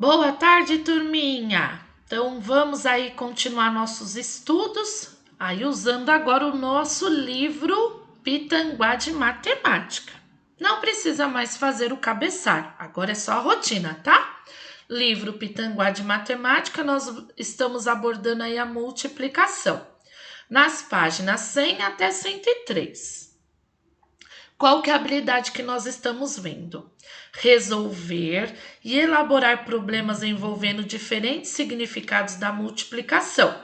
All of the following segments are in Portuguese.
Boa tarde, turminha! Então vamos aí continuar nossos estudos, aí usando agora o nosso livro Pitanguá de Matemática. Não precisa mais fazer o cabeçalho, agora é só a rotina, tá? Livro Pitanguá de Matemática, nós estamos abordando aí a multiplicação, nas páginas 100 até 103. Qual que é a habilidade que nós estamos vendo? Resolver e elaborar problemas envolvendo diferentes significados da multiplicação.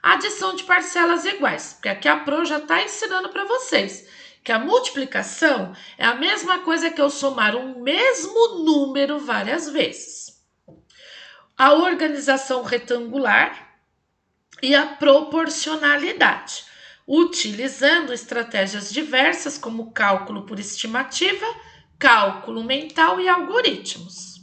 Adição de parcelas iguais, porque aqui a Pro já está ensinando para vocês que a multiplicação é a mesma coisa que eu somar um mesmo número várias vezes. A organização retangular e a proporcionalidade, utilizando estratégias diversas como cálculo por estimativa, cálculo mental e algoritmos.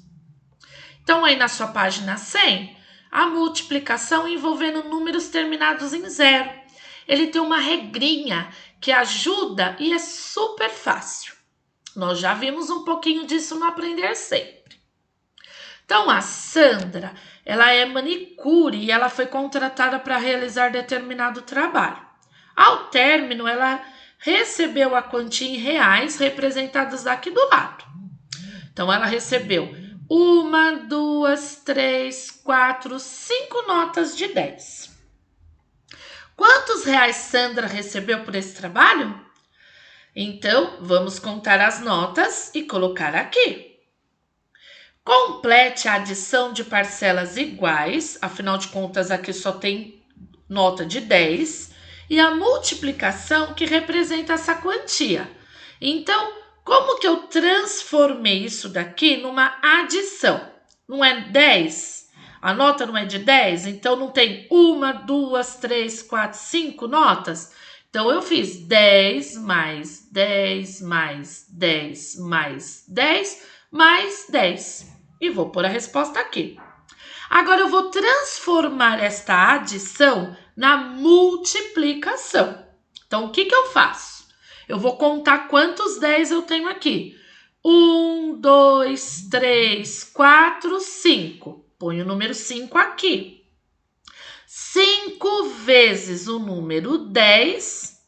Então, aí na sua página 100, a multiplicação envolvendo números terminados em zero. Ele tem uma regrinha que ajuda e é super fácil. Nós já vimos um pouquinho disso no Aprender Sempre. Então, a Sandra, ela é manicure e ela foi contratada para realizar determinado trabalho. Ao término, ela recebeu a quantia em reais representadas aqui do lado. Então, ela recebeu 1, 2, 3, 4, 5 notas de 10. Quantos reais Sandra recebeu por esse trabalho? Então, vamos contar as notas e colocar aqui. Complete a adição de parcelas iguais, afinal de contas aqui só tem nota de 10, e a multiplicação que representa essa quantia. Então, como que eu transformei isso daqui numa adição? Não é 10? A nota não é de 10? Então não tem 1, 2, 3, 4, 5 notas? Então eu fiz 10 mais 10 mais 10 mais 10 mais 10. E vou pôr a resposta aqui. Agora eu vou transformar esta adição na multiplicação. Então, o que eu faço? Eu vou contar quantos 10 eu tenho aqui. 1, 2, 3, 4, 5. Põe o número 5 aqui. 5 vezes o número 10.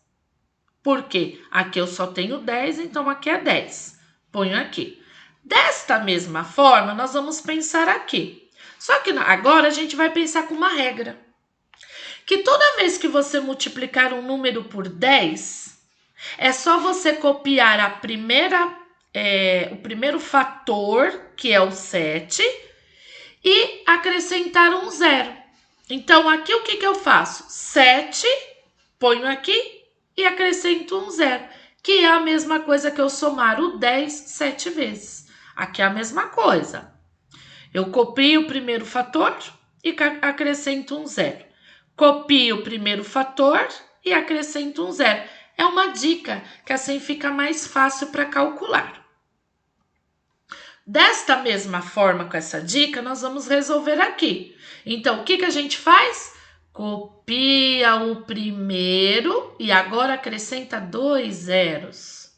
Por quê? Aqui eu só tenho 10, então aqui é 10. Ponho aqui. Desta mesma forma, nós vamos pensar aqui. Só que agora a gente vai pensar com uma regra. Que toda vez que você multiplicar um número por 10, é só você copiar o primeiro fator, que é o 7, e acrescentar um zero. Então, aqui o que eu faço? 7, ponho aqui e acrescento um zero, que é a mesma coisa que eu somar o 10 7 vezes. Aqui é a mesma coisa. Eu copio o primeiro fator e acrescento um zero. Copio o primeiro fator e acrescento um zero. É uma dica que assim fica mais fácil para calcular. Desta mesma forma, com essa dica, nós vamos resolver aqui. Então, o que a gente faz? Copia o primeiro e agora acrescenta 2 zeros.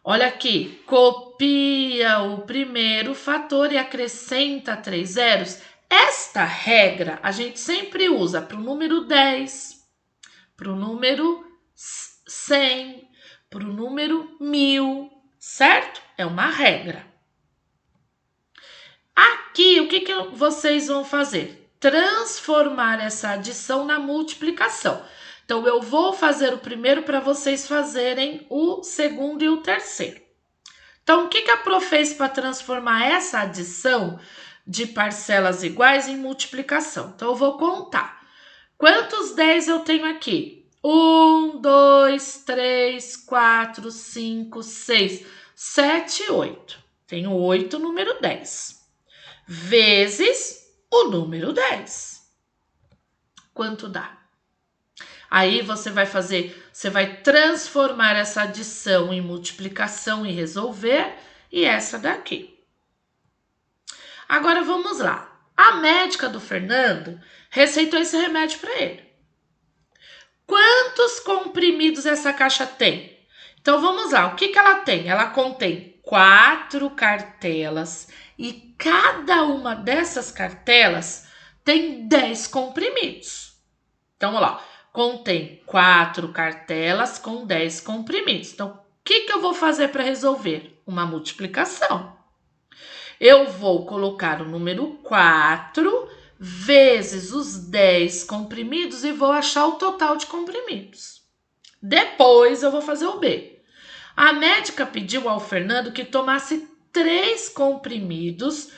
Olha aqui, copia o primeiro fator e acrescenta 3 zeros. Esta regra a gente sempre usa para o número 10, para o número 100, para o número 1000, certo? É uma regra. Aqui, o que vocês vão fazer? Transformar essa adição na multiplicação. Então, eu vou fazer o primeiro para vocês fazerem o segundo e o terceiro. Então, o que a Pro fez para transformar essa adição de parcelas iguais em multiplicação? Então, eu vou contar. Quantos 10 eu tenho aqui? 1, 2, 3, 4, 5, 6, 7, 8. Tenho 8, número 10. Vezes o número 10. Quanto dá? Aí você vai transformar essa adição em multiplicação e resolver, e essa daqui. Agora vamos lá. A médica do Fernando receitou esse remédio para ele. Quantos comprimidos essa caixa tem? Então vamos lá, o que ela tem? Ela contém 4 cartelas E cada uma dessas cartelas tem 10 comprimidos. Então, olha lá, contém 4 cartelas com 10 comprimidos. Então, o que eu vou fazer para resolver? Uma multiplicação. Eu vou colocar o número 4 vezes os 10 comprimidos e vou achar o total de comprimidos. Depois eu vou fazer o B. A médica pediu ao Fernando que tomasse 3 comprimidos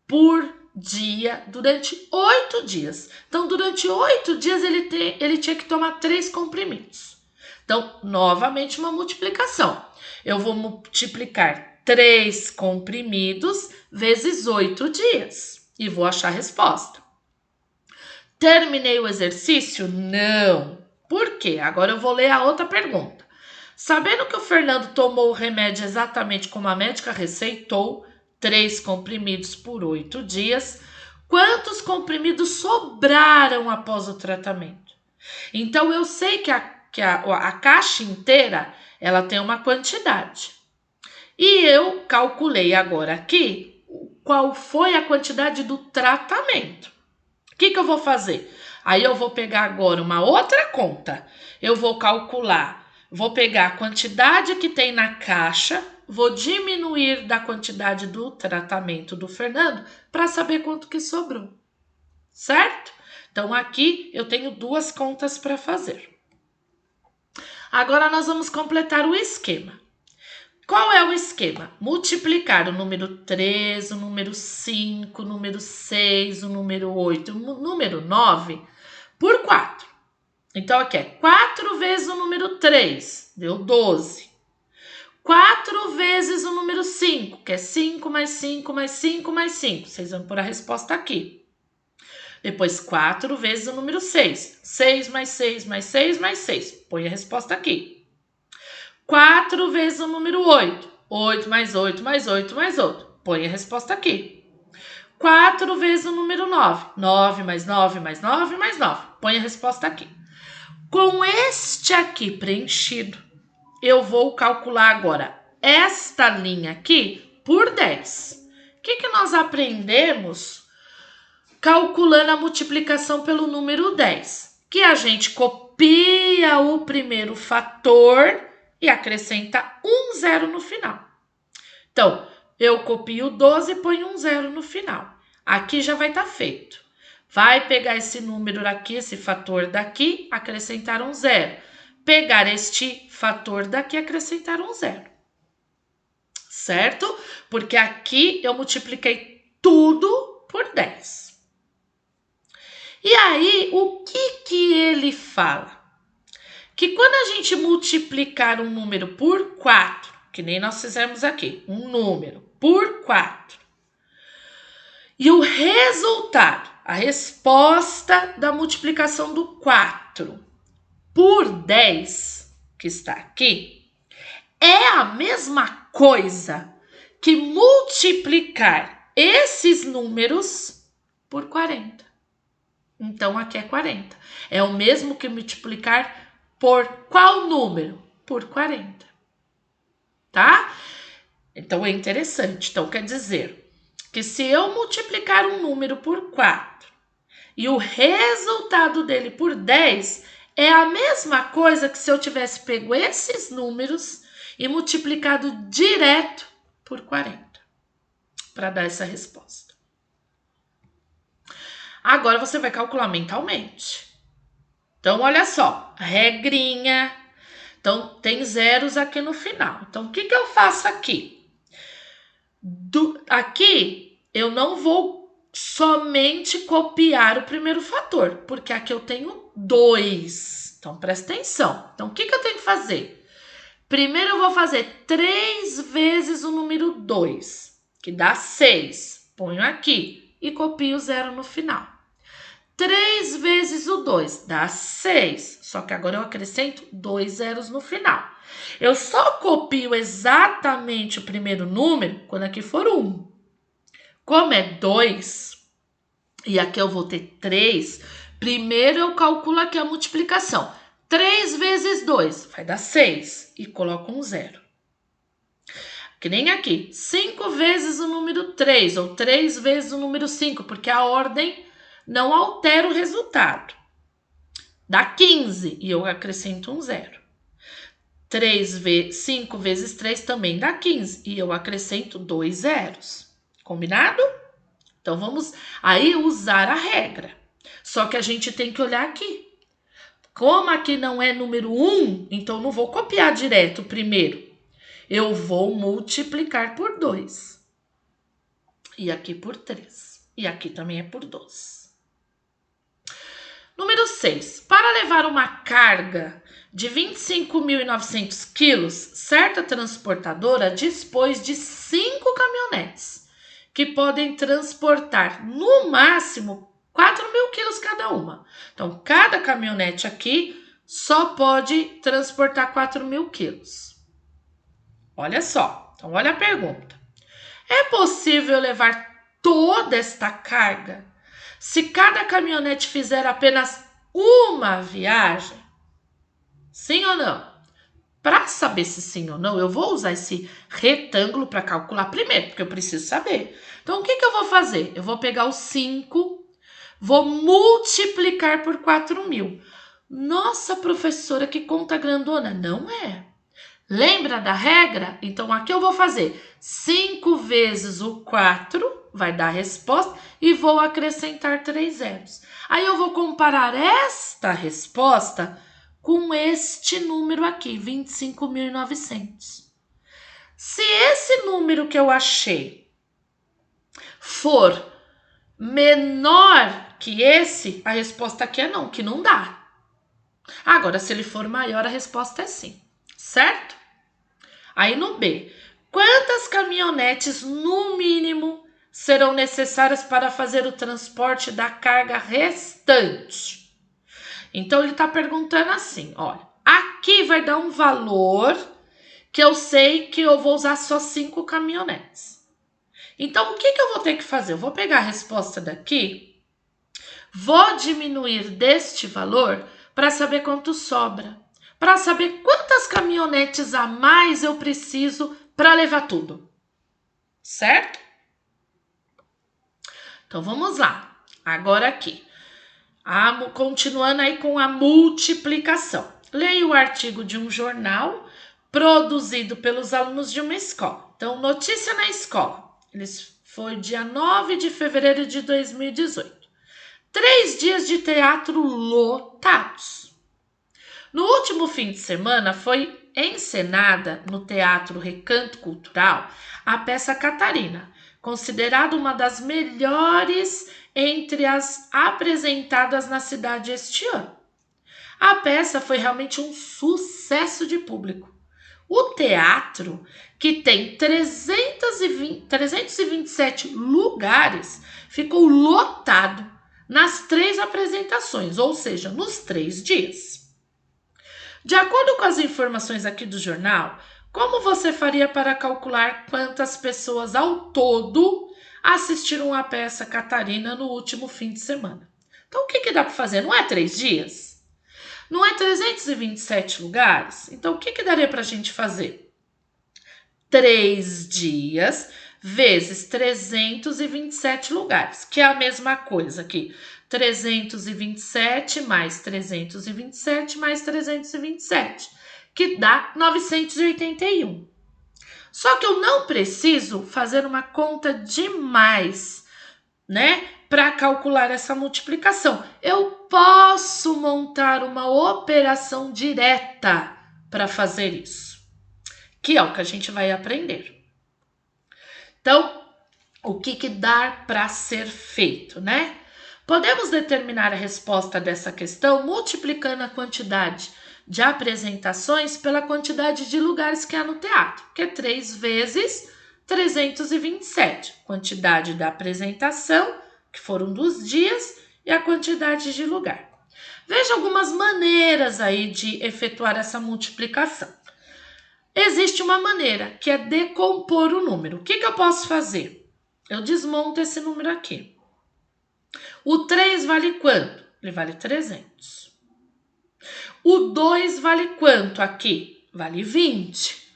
por dia durante 8 dias. Então, durante 8 dias ele tinha que tomar 3 comprimidos. Então, novamente uma multiplicação. Eu vou multiplicar 3 comprimidos vezes 8 dias e vou achar a resposta. Terminei o exercício? Não. Por quê? Agora eu vou ler a outra pergunta. Sabendo que o Fernando tomou o remédio exatamente como a médica receitou, 3 comprimidos por 8 dias, quantos comprimidos sobraram após o tratamento? Então, eu sei que a caixa inteira ela tem uma quantidade. E eu calculei agora aqui qual foi a quantidade do tratamento. O que eu vou fazer? Aí eu vou pegar agora uma outra conta. Eu vou calcular, vou pegar a quantidade que tem na caixa, vou diminuir da quantidade do tratamento do Fernando para saber quanto que sobrou. Certo? Então, aqui eu tenho 2 contas para fazer. Agora, nós vamos completar o esquema. Qual é o esquema? Multiplicar o número 3, o número 5, o número 6, o número 8, o número 9 por 4. Então, aqui é 4 vezes o número 3, deu 12. 4 vezes o número 5, que é 5 mais 5 mais 5 mais 5. Vocês vão pôr a resposta aqui. Depois, 4 vezes o número 6. 6 mais 6 mais 6 mais 6. Põe a resposta aqui. 4 vezes o número 8. 8 mais 8 mais 8 mais 8. Põe a resposta aqui. 4 vezes o número 9. 9 mais 9 mais 9 mais 9. Põe a resposta aqui. Com este aqui preenchido, eu vou calcular agora esta linha aqui por 10. O que nós aprendemos calculando a multiplicação pelo número 10? Que a gente copia o primeiro fator e acrescenta um zero no final. Então, eu copio 12 e ponho um zero no final. Aqui já vai estar feito. Vai pegar esse número aqui, esse fator daqui, acrescentar um zero. Pegar este fator daqui, acrescentar um zero. Certo? Porque aqui eu multipliquei tudo por 10. E aí, o que ele fala? Que quando a gente multiplicar um número por 4, que nem nós fizemos aqui, um número por 4, e o resultado, a resposta da multiplicação do 4 por 10, que está aqui, é a mesma coisa que multiplicar esses números por 40. Então, aqui é 40. É o mesmo que multiplicar por qual número? Por 40. Tá? Então, é interessante. Então, quer dizer que se eu multiplicar um número por 4 e o resultado dele por 10, é a mesma coisa que se eu tivesse pego esses números e multiplicado direto por 40 para dar essa resposta. Agora você vai calcular mentalmente. Então, olha só, regrinha. Então, tem zeros aqui no final. Então, o que eu faço aqui? Aqui, eu não vou somente copiar o primeiro fator, porque aqui eu tenho 2. Então, presta atenção. Então, o que eu tenho que fazer? Primeiro, eu vou fazer 3 vezes o número 2, que dá 6. Ponho aqui e copio o zero no final. 3 vezes o 2 dá 6, só que agora eu acrescento 2 zeros no final. Eu só copio exatamente o primeiro número quando aqui for 1. Como é 2 e aqui eu vou ter 3, primeiro eu calculo aqui a multiplicação. 3 vezes 2 vai dar 6 e coloco um zero. Que nem aqui, 5 vezes o número 3 ou 3 vezes o número 5, porque a ordem não altera o resultado. Dá 15 e eu acrescento um zero. 5 vezes 3 também dá 15 e eu acrescento 2 zeros. Combinado? Então vamos aí usar a regra. Só que a gente tem que olhar aqui. Como aqui não é número 1, então não vou copiar direto primeiro. Eu vou multiplicar por 2. E aqui por 3. E aqui também é por 2. Número 6. Para levar uma carga de 25.900 quilos, certa transportadora dispôs de 5 caminhonetes, que podem transportar no máximo 4.000 quilos cada uma. Então, cada caminhonete aqui só pode transportar 4.000 quilos. Olha só, então olha a pergunta. É possível levar toda esta carga se cada caminhonete fizer apenas uma viagem? Sim ou não? Para saber se sim ou não, eu vou usar esse retângulo para calcular primeiro, porque eu preciso saber. Então, o que eu vou fazer? Eu vou pegar os 5, vou multiplicar por 4.000. Nossa, professora, que conta grandona. Não é. Lembra da regra? Então, aqui eu vou fazer 5 vezes o 4, vai dar a resposta, e vou acrescentar 3 zeros. Aí eu vou comparar esta resposta com este número aqui, 25.900. Se esse número que eu achei for menor que esse, a resposta aqui é não, que não dá. Agora, se ele for maior, a resposta é sim, certo? Aí no B, quantas caminhonetes no mínimo serão necessárias para fazer o transporte da carga restante? Então ele está perguntando assim, olha, aqui vai dar um valor que eu sei que eu vou usar só 5 caminhonetes. Então o que eu vou ter que fazer? Eu vou pegar a resposta daqui, vou diminuir deste valor para saber quanto sobra. Para saber quantas caminhonetes a mais eu preciso para levar tudo. Certo? Então vamos lá. Agora aqui. Continuando aí com a multiplicação. Leia o artigo de um jornal produzido pelos alunos de uma escola. Então, notícia na escola. Foi dia 9 de fevereiro de 2018. 3 dias de teatro lotados. No último fim de semana foi encenada no Teatro Recanto Cultural a peça Catarina, considerada uma das melhores entre as apresentadas na cidade este ano. A peça foi realmente um sucesso de público. O teatro, que tem 327 lugares, ficou lotado nas 3 apresentações, ou seja, nos 3 dias. De acordo com as informações aqui do jornal, como você faria para calcular quantas pessoas ao todo assistiram à peça Catarina no último fim de semana? Então, o que dá para fazer? Não é 3 dias? Não é 327 lugares? Então, o que daria para a gente fazer? 3 dias vezes 327 lugares, que é a mesma coisa aqui. 327 mais 327 mais 327, que dá 981. Só que eu não preciso fazer uma conta demais, né, para calcular essa multiplicação. Eu posso montar uma operação direta para fazer isso, que é o que a gente vai aprender. Então, o que dá para ser feito, né? Podemos determinar a resposta dessa questão multiplicando a quantidade de apresentações pela quantidade de lugares que há no teatro, que é 3 vezes 327. Quantidade da apresentação, que foram dos dias, e a quantidade de lugar. Veja algumas maneiras aí de efetuar essa multiplicação. Existe uma maneira, que é decompor o número. O que eu posso fazer? Eu desmonto esse número aqui. O 3 vale quanto? Ele vale 300. O 2 vale quanto aqui? Vale 20.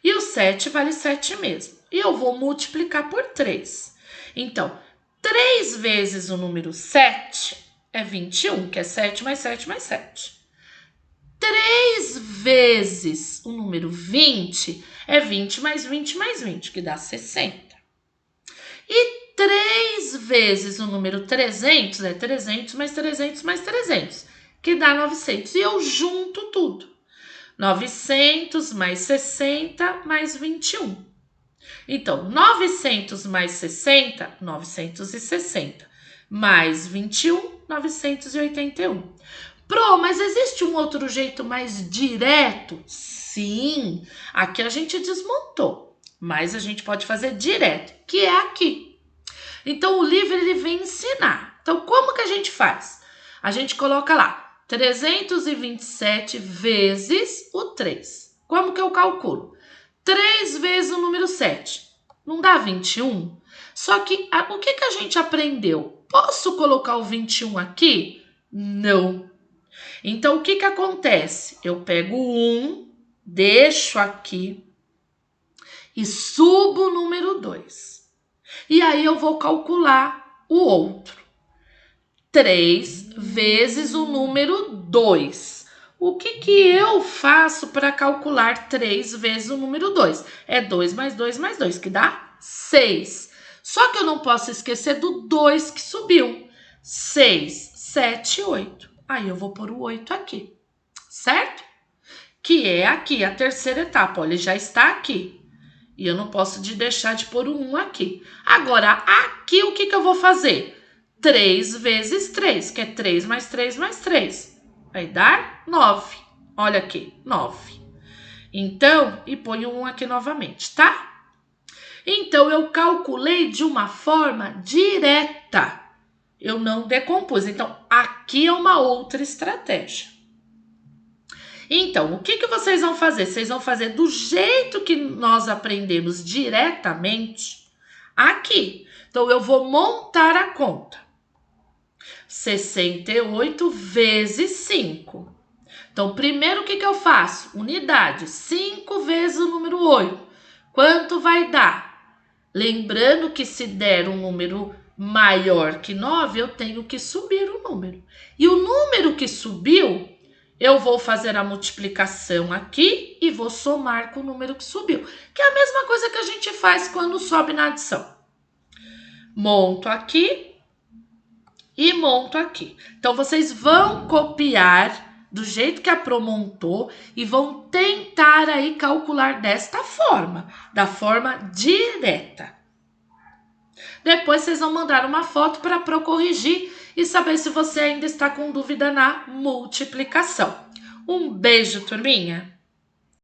E o 7 vale 7 mesmo. E eu vou multiplicar por 3. Então, 3 vezes o número 7 é 21, que é 7 mais 7 mais 7. 3 vezes o número 20 é 20 mais 20 mais 20, que dá 60. E 3 vezes o número 300 é 300 mais 300 mais 300, que dá 900. E eu junto tudo. 900 mais 60 mais 21. Então, 900 mais 60, 960. Mais 21, 981. Pro, mas existe um outro jeito mais direto? Sim, aqui a gente desmontou, mas a gente pode fazer direto, que é aqui. Então, o livro ele vem ensinar. Então, como que a gente faz? A gente coloca lá 327 vezes o 3. Como que eu calculo? 3 vezes o número 7. Não dá 21? Só que o que a gente aprendeu? Posso colocar o 21 aqui? Não. Então, o que acontece? Eu pego o 1, deixo aqui e subo o número 2. E aí eu vou calcular o outro. 3 vezes o número 2. O que eu faço para calcular 3 vezes o número 2? É 2 mais 2 mais 2, que dá 6. Só que eu não posso esquecer do 2 que subiu. 6, 7, 8. Aí eu vou pôr o 8 aqui, certo? Que é aqui, a terceira etapa. Olha, ele já está aqui. E eu não posso deixar de pôr o 1 aqui. Agora, aqui o que eu vou fazer? 3 vezes 3, que é 3 mais 3 mais 3. Vai dar 9. Olha aqui, 9. Então, e põe o 1 aqui novamente, tá? Então, eu calculei de uma forma direta. Eu não decompus. Então, aqui é uma outra estratégia. Então, o que vocês vão fazer? Vocês vão fazer do jeito que nós aprendemos diretamente aqui. Então, eu vou montar a conta. 68 vezes 5. Então, primeiro o que eu faço? Unidade. 5 vezes o número 8. Quanto vai dar? Lembrando que se der um número maior que 9, eu tenho que subir o número. E o número que subiu, eu vou fazer a multiplicação aqui e vou somar com o número que subiu. Que é a mesma coisa que a gente faz quando sobe na adição. Monto aqui e monto aqui. Então, vocês vão copiar do jeito que a Pro montou e vão tentar aí calcular desta forma, da forma direta. Depois vocês vão mandar uma foto para a Pro corrigir e saber se você ainda está com dúvida na multiplicação. Um beijo, turminha!